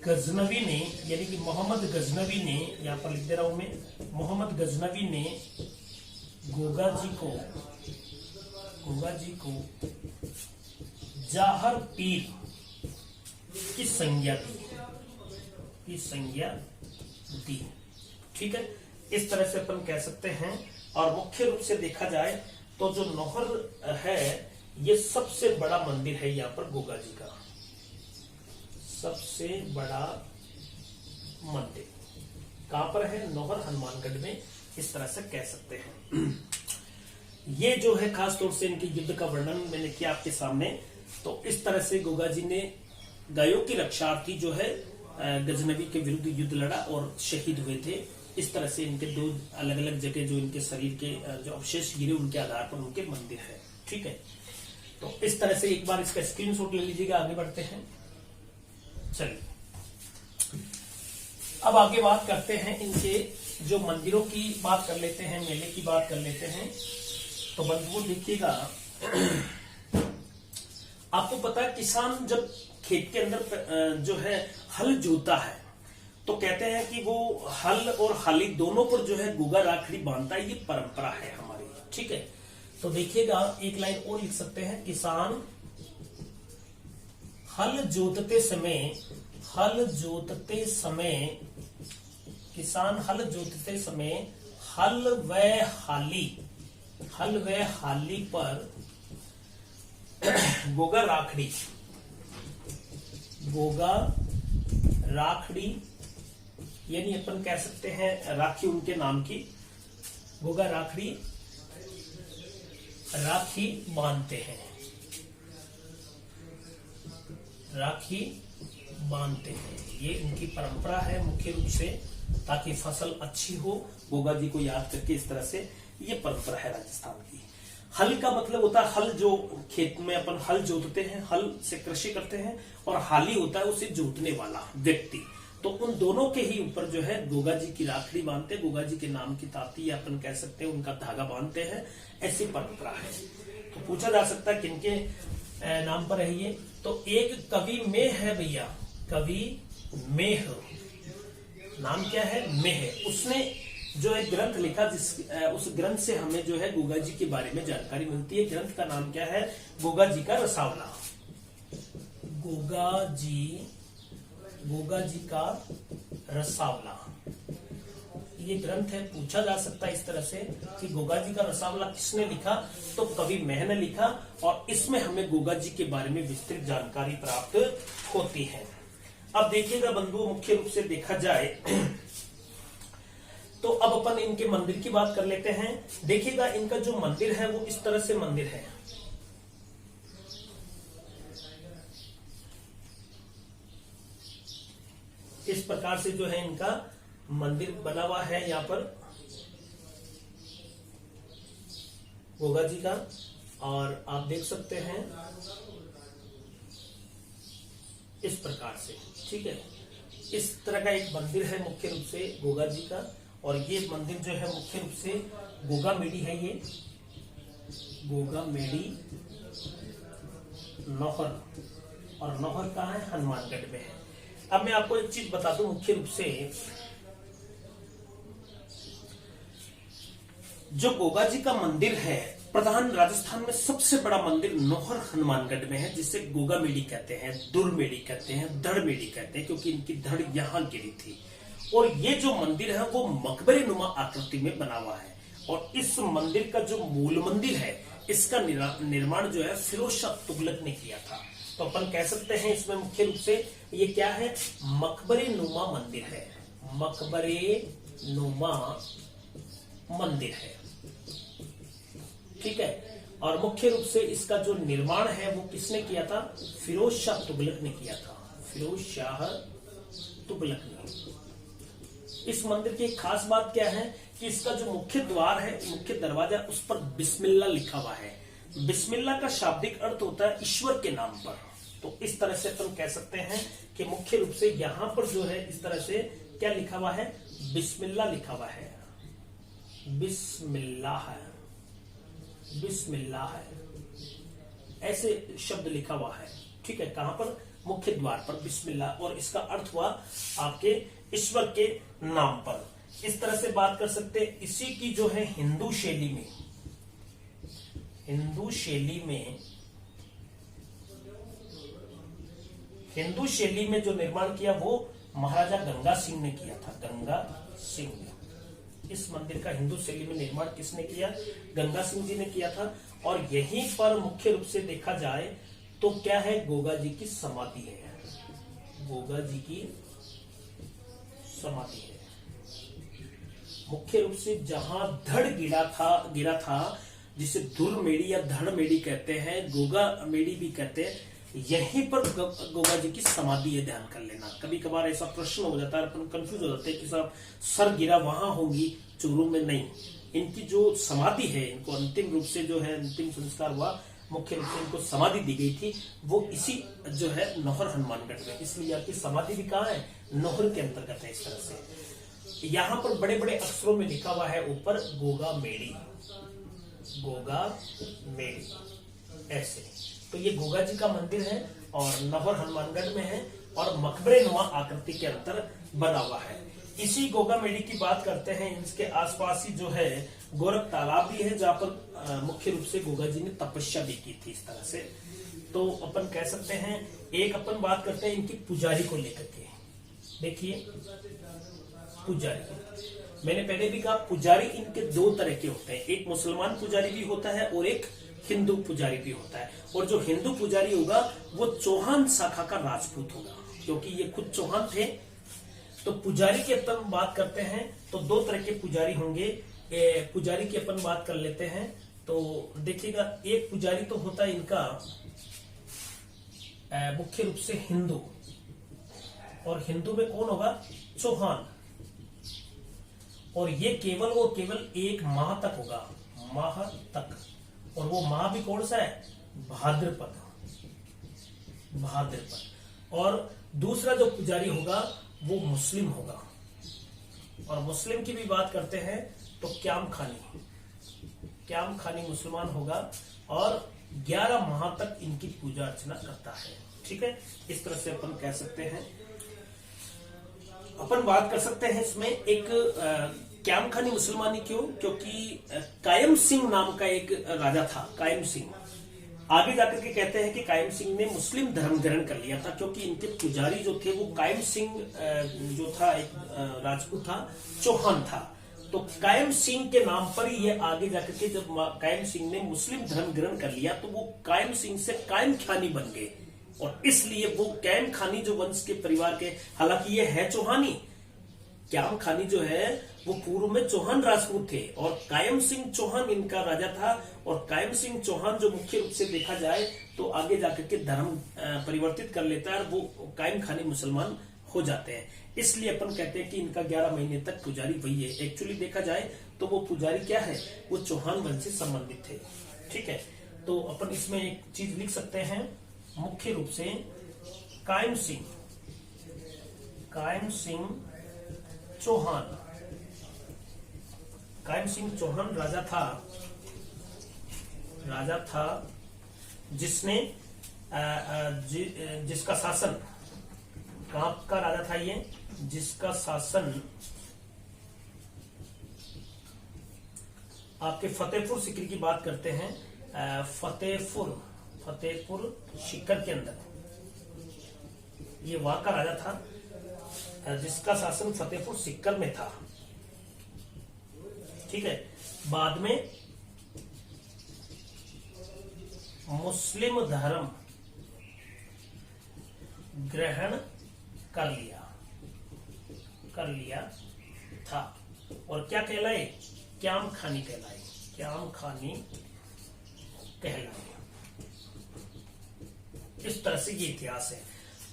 गजनवी ने, यानी कि मोहम्मद गजनवी ने, यहां पर लिख दे रहा हूं मैं, मोहम्मद गजनवी ने गोगा जी को जाहर पीर की संज्ञा दी। ठीक है, इस तरह से अपन कह सकते हैं। और मुख्य रूप से देखा जाए तो जो नौहर है ये सबसे बड़ा मंदिर है यहाँ पर गोगा जी का, सबसे बड़ा मंदिर कहां पर है? नौहर हनुमानगढ़ में, इस तरह से कह सकते हैं। ये जो है खास तौर से इनके युद्ध का वर्णन मैंने किया आपके सामने। तो इस तरह से गोगा जी ने गायों की रक्षार्थी जो है गजनवी के विरुद्ध युद्ध लड़ा और शहीद हुए थे। इस तरह से इनके दो अलग अलग जगह जो इनके शरीर के जो अवशेष गिरे उनके आधार पर उनके मंदिर है। ठीक है, तो इस तरह से एक बार इसका स्क्रीनशॉट ले लीजिएगा। आगे बढ़ते हैं, चलिए अब आगे बात करते हैं इनके जो मंदिरों की बात कर लेते हैं, मेले की बात कर लेते हैं। तो बंधुओं देखिएगा, आपको पता है किसान जब खेत के अंदर जो है हल जोता है तो कहते हैं कि वो हल और हाली दोनों पर जो है गोगा राखड़ी बांधता है। ये परंपरा है हमारी। ठीक है, तो देखिएगा एक लाइन और लिख सकते हैं, किसान हल जोतते समय हल व हाली पर गोगा राखड़ी यानी अपन कह सकते हैं राखी उनके नाम की, गोगा राखी बांधते हैं, ये इनकी परंपरा है मुख्य रूप से, ताकि फसल अच्छी हो। गोगा जी को याद करके इस तरह से ये परंपरा है राजस्थान की। हल का मतलब होता है हल, जो खेत में अपन हल जोतते हैं, हल से कृषि करते हैं, और हाली होता है उसे जोतने वाला व्यक्ति। तो उन दोनों के ही ऊपर जो है गोगा जी की राखड़ी बांधते हैं, गोगा जी के नाम की ताती या अपन कह सकते हैं उनका धागा बांधते हैं, ऐसी परंपरा है। तो पूछा जा सकता है किनके नाम पर है ये? तो एक कवि में है भैया, कवि मेह, नाम क्या है? मेह। उसने जो एक ग्रंथ लिखा उस ग्रंथ से हमें जो है गोगा जी के बारे में जानकारी मिलती है। ग्रंथ का नाम क्या है? गोगा जी का रसावला। गोगा जी का रसावला ये ग्रंथ है। पूछा जा सकता है इस तरह से कि गोगा जी का रसावला किसने लिखा? तो कवि मेह ने लिखा, और इसमें हमें गोगा जी के बारे में विस्तृत जानकारी प्राप्त होती है। अब देखिएगा बंधुओं, मुख्य रूप से देखा जाए तो अब अपन इनके मंदिर की बात कर लेते हैं। देखिएगा इनका जो मंदिर है वो इस तरह से मंदिर है। इस प्रकार से जो है इनका मंदिर बना हुआ है यहाँ पर गोगा जी का, और आप देख सकते हैं इस प्रकार से। ठीक है, इस तरह का एक मंदिर है मुख्य रूप से गोगा जी का, और ये मंदिर जो है मुख्य रूप से गोगा मेडी है। ये गोगा मेडी नौहर, और नौहर कहाँ है? हनुमानगढ़ में है। अब मैं आपको एक चीज बता दूं, मुख्य रूप से जो गोगा जी का मंदिर है प्रधान राजस्थान में सबसे बड़ा मंदिर नौहर हनुमानगढ़ में है, जिसे गोगा मेडी कहते हैं, दुर मेडी कहते हैं, धड़ मेडी कहते हैं, क्योंकि इनकी धड़ यहां गिरी थी। और ये जो मंदिर है वो मकबरे नुमा आकृति में बना हुआ है। और इस मंदिर का जो मूल मंदिर है इसका निर्माण जो है फिरोज शाह तुगलक ने किया था। तो अपन कह सकते हैं इसमें मुख्य रूप से ये क्या है? मकबरे नुमा मंदिर है, मकबरे नुमा मंदिर है। ठीक है, और मुख्य रूप से इसका जो निर्माण है वो किसने किया था? फिरोज शाह तुगलक ने किया था, फिरोज शाह तुगलक ने। इस मंदिर की एक खास बात क्या है कि इसका जो मुख्य द्वार है, मुख्य दरवाजा, उस पर बिस्मिल्लाह लिखा हुआ है। बिस्मिल्लाह का शाब्दिक अर्थ होता है ईश्वर के नाम पर। तो इस तरह से अपन कह सकते हैं कि मुख्य रूप से यहां पर जो है इस तरह से क्या लिखा हुआ है? बिस्मिल्लाह लिखा हुआ है, बिस्मिल्लाह है, बिस्मिल्लाह है, ऐसे शब्द लिखा हुआ है। ठीक है, कहां पर? मुख्य द्वार पर बिस्मिल्लाह, और इसका अर्थ हुआ आपके ईश्वर के नाम पर। इस तरह से बात कर सकते हैं। इसी की जो है हिंदू शैली में हिंदू शैली में जो निर्माण किया वो महाराजा गंगा सिंह ने किया था। गंगा सिंह ने इस मंदिर का हिंदू शैली में निर्माण किसने किया? गंगा सिंह जी ने किया था। और यहीं पर मुख्य रूप से देखा जाए तो क्या है, गोगा जी की समाधि है। गोगा जी की समाधि है। मुख्य रूप से जहां धड़ गिरा था जिसे धुर मेड़ी या धड़ मेड़ी कहते हैं, गोगा मेड़ी भी कहते हैं, यहीं पर गोगा जी की समाधि है। ध्यान कर लेना, कभी कभार ऐसा प्रश्न हो जाता है, अपन कंफ्यूज हो जाते हैं कि साहब सर गिरा वहां होगी, चूरू में नहीं। इनकी जो समाधि है, इनको अंतिम रूप से जो है अंतिम संस्कार हुआ, मुख्य रूप से इनको समाधि दी गई थी, वो इसी जो है नौहर हनुमानगढ़ में। इसलिए आपकी समाधि भी कहाँ है? नौहर के अंतर्गत है। इस तरह से यहाँ पर बड़े बड़े अक्षरों में लिखा हुआ है ऊपर गोगा मेड़ी, गोगा मेड़ी ऐसे। तो ये गोगा जी का मंदिर है और नौहर हनुमानगढ़ में है और मकबरे नुमा आकृति के अंतर बना हुआ है। इसी गोगा मेड़ी की बात करते हैं। इसके आसपास ही जो है गोरख तालाब भी है, जहां पर मुख्य रूप से गोगा जी ने तपस्या भी की थी। इस तरह से तो अपन कह सकते हैं। एक अपन बात करते हैं इनकी पुजारी को लेकर के। देखिए पुजारी, मैंने पहले भी कहा पुजारी इनके दो तरह के होते हैं, एक मुसलमान पुजारी भी होता है और एक हिंदू पुजारी भी होता है। और जो हिंदू पुजारी होगा वो चौहान शाखा का राजपूत होगा, क्योंकि ये खुद चौहान थे। तो पुजारी की अपन बात करते हैं तो दो तरह के पुजारी होंगे। पुजारी की अपन बात कर लेते हैं तो देखिएगा, एक पुजारी तो होता है इनका मुख्य रूप से हिंदू, और हिंदू में कौन होगा? चौहान। और ये केवल एक माह तक होगा, माह तक। और वो माह भी कौन सा है? भाद्रपद। और दूसरा जो पुजारी होगा वो मुस्लिम होगा। और मुस्लिम की भी बात करते हैं तो क्याम खानी मुसलमान होगा और 11 माह तक इनकी पूजा अर्चना करता है। ठीक है, इस तरह से अपन कह सकते हैं। अपन बात कर सकते हैं इसमें एक क्याम खानी मुसलमानी क्यों? क्योंकि कायम सिंह नाम का एक राजा था, कायम सिंह। आगे जाकर के कहते हैं कि कायम सिंह ने मुस्लिम धर्म ग्रहण कर लिया था, क्योंकि इनके पुजारी जो थे वो कायम सिंह जो था एक राजपूत था, चौहान था। तो कायम सिंह के नाम पर ही ये आगे जाकर के जब कायम सिंह ने मुस्लिम धर्म ग्रहण कर लिया तो वो कायम सिंह से कायम खानी बन गए। और इसलिए वो कायम खानी जो वंश के परिवार के, हालांकि ये है चौहानी, क्याम खानी जो है वो पूर्व में चौहान राजपूत थे और कायम सिंह चौहान इनका राजा था। और कायम सिंह चौहान जो मुख्य रूप से देखा जाए तो आगे जाकर के धर्म परिवर्तित कर लेता है और वो कायम खानी मुसलमान हो जाते हैं। इसलिए अपन कहते हैं कि इनका 11 महीने तक पुजारी वही है। एक्चुअली देखा जाए तो वो पुजारी क्या है? वो चौहान वंश से संबंधित थे। ठीक है, तो अपन इसमें एक चीज लिख सकते हैं, मुख्य रूप से कायम सिंह चौहान, कायम सिंह चौहान राजा था जिसने जिसका शासन, कहां का राजा था ये? जिसका शासन आपके फतेहपुर सीकरी की बात करते हैं, फतेहपुर सीकर के अंदर ये वहां का राजा था जिसका शासन फतेहपुर सीकर में था। ठीक है, बाद में मुस्लिम धर्म ग्रहण कर लिया था और क्या कहलाए? क्याम खानी कहलाए। इस तरह से ये इतिहास है।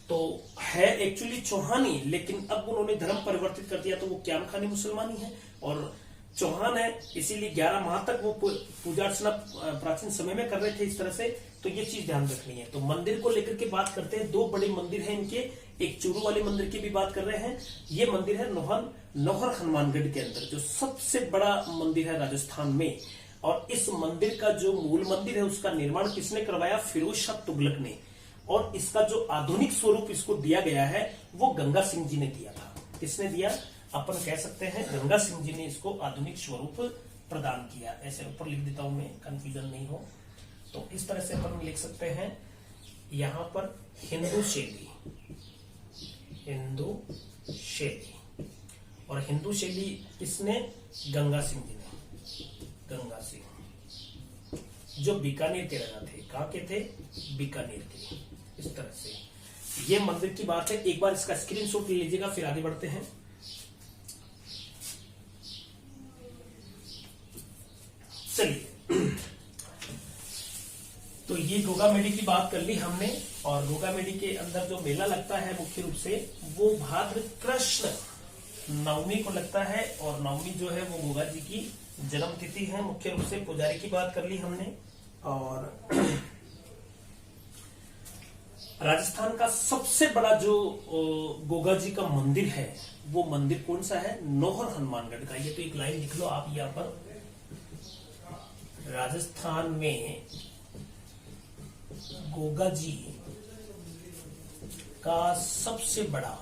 तो है एक्चुअली चौहानी, लेकिन अब उन्होंने धर्म परिवर्तित कर दिया तो वो क्याम खानी मुसलमानी है और चौहान है, इसीलिए 11 माह तक वो पूजा अर्चना प्राचीन समय में कर रहे थे। इस तरह से तो ये चीज ध्यान रखनी है। तो मंदिर को लेकर के बात करते हैं, दो बड़े मंदिर हैं इनके, एक चूरू वाले मंदिर की भी बात कर रहे हैं। ये मंदिर है नौहर हनुमानगढ़ के अंदर, जो सबसे बड़ा मंदिर है राजस्थान में। और इस मंदिर का जो मूल मंदिर है उसका निर्माण किसने करवाया? फिरोज शाह तुगलक ने। और इसका जो आधुनिक स्वरूप इसको दिया गया है वो गंगा सिंह जी ने दिया था। किसने दिया? अपन कह सकते हैं गंगा सिंह जी ने इसको आधुनिक स्वरूप प्रदान किया। ऐसे ऊपर लिख देता हूं मैं, कंफ्यूजन नहीं हो। तो इस तरह से अपन लिख सकते हैं यहां पर हिंदू शैली, हिंदू शैली, और हिंदू शैली किसने? गंगा सिंह जी ने, गंगा सिंह, जो बीकानेर के राजा थे। कहां के थे? बीकानेर के। इस तरह से ये मंदिर की बात है। एक बार इसका स्क्रीनशॉट ले लीजिएगा, फिर आगे बढ़ते हैं। चलिए, तो ये गोगामेडी की बात कर ली हमने, और गोगामेडी के अंदर जो मेला लगता है मुख्य रूप से वो भाद्र कृष्ण नवमी को लगता है, और नवमी जो है वो गोगा जी की जन्म तिथि है मुख्य रूप से। पुजारी की बात कर ली हमने, और राजस्थान का सबसे बड़ा जो गोगा जी का मंदिर है वो मंदिर कौन सा है? नौहर हनुमानगढ़ का। ये तो एक लाइन लिख लो आप यहाँ पर, राजस्थान में गोगा जी का सबसे बड़ा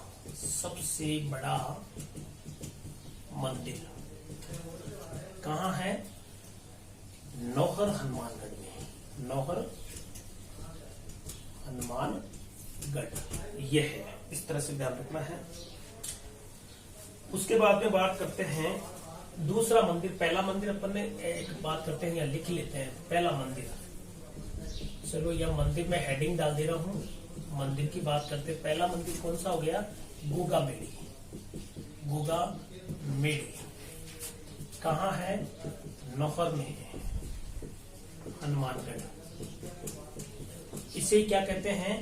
मंदिर कहाँ है? नौहर हनुमानगढ़ में, नौहर हनुमानगढ़ ये है। इस तरह से ध्यान रखना है। उसके बाद में बात करते हैं दूसरा मंदिर। पहला मंदिर अपन ने एक बात करते हैं, या लिख लेते हैं पहला मंदिर। चलो यह मंदिर में हेडिंग डाल दे रहा हूं। मंदिर की बात करते हैं। पहला मंदिर कौन सा हो गया? गोगामेडी। गोगामेडी कहाँ है? नौहर में, हनुमानगढ़। इसे क्या कहते हैं?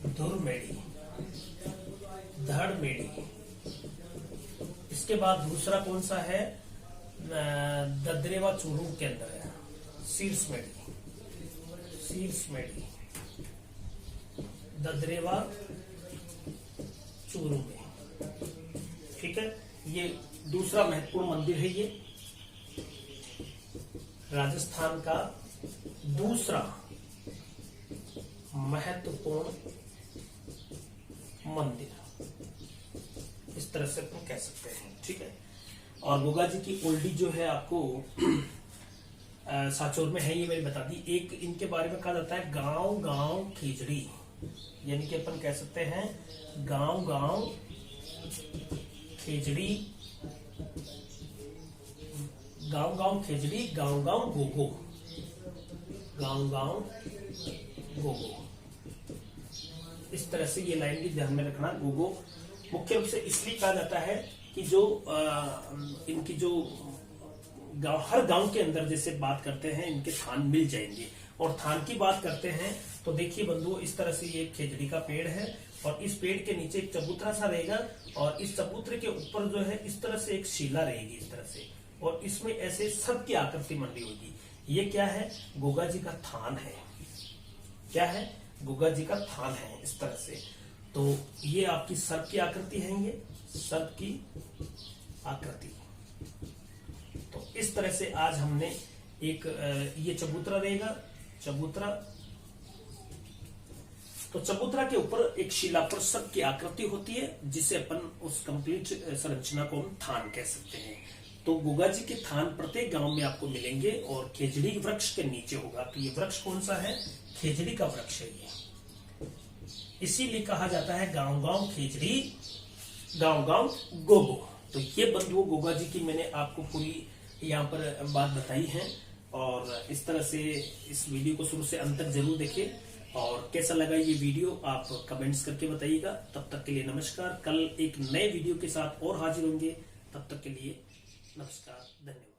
धुरमेड़ी, धड़मेड़ी। इसके बाद दूसरा कौन सा है? ददरेवा चूरू के अंदर है, शीर्षमेड़ी, शीर्षमेड़ी, ददरेवा चूरू में। ठीक है, ये दूसरा महत्वपूर्ण मंदिर है। ये राजस्थान का दूसरा महत्वपूर्ण मंदिर, इस तरह से तुम कह सकते हैं। ठीक है, और गोगा जी की ओल्डी जो है आपको साचौर में है, ये मैंने बता दी। एक इनके बारे में कहा जाता है गांव गांव खिचड़ी, यानी कि अपन कह सकते हैं गांव गांव खिचड़ी, गांव गांव खिचड़ी, गांव गांव गोगो, गांव गांव गोगो। इस तरह से ये लाइन भी ध्यान में रखना। गोगो मुख्य रूप से इसलिए कहा जाता है कि जो इनकी जो गांव, हर गांव के अंदर जैसे बात करते हैं इनके थान मिल जाएंगे। और थान की बात करते हैं तो देखिए बंधुओं, इस तरह से ये खेजड़ी का पेड़ है, और इस पेड़ के नीचे एक चबूतरा सा रहेगा, और इस चबूतरे के ऊपर जो है इस तरह से एक शिला रहेगी इस तरह से, और इसमें ऐसे सर्प की आकृति मंडी होगी। ये क्या है? गोगा जी का थान है। क्या है? गोगा जी का थान है इस तरह से। तो ये आपकी सर्प की आकृति है, ये सर्प की आकृति। तो इस तरह से आज हमने एक ये चबूतरा रहेगा, चबूतरा। तो चबूतरा के ऊपर एक शिला पर सर्प की आकृति होती है, जिसे अपन उस कंप्लीट संरचना को हम थान कह सकते हैं। तो गोगा जी के थान प्रत्येक गांव में आपको मिलेंगे, और खेजड़ी वृक्ष के नीचे होगा। तो ये वृक्ष कौन सा है? खेजड़ी का वृक्ष है ये। इसीलिए कहा जाता है गांव गांव खेजड़ी, गांव गांव गोगो। तो ये बंधुओं गोगा जी की मैंने आपको पूरी यहाँ पर बात बताई है, और इस तरह से इस वीडियो को शुरू से अंत तक जरूर देखें। और कैसा लगा ये वीडियो आप कमेंट्स करके बताइएगा। तब तक के लिए नमस्कार। कल एक नए वीडियो के साथ और हाजिर होंगे। तब तक के लिए नमस्कार, धन्यवाद।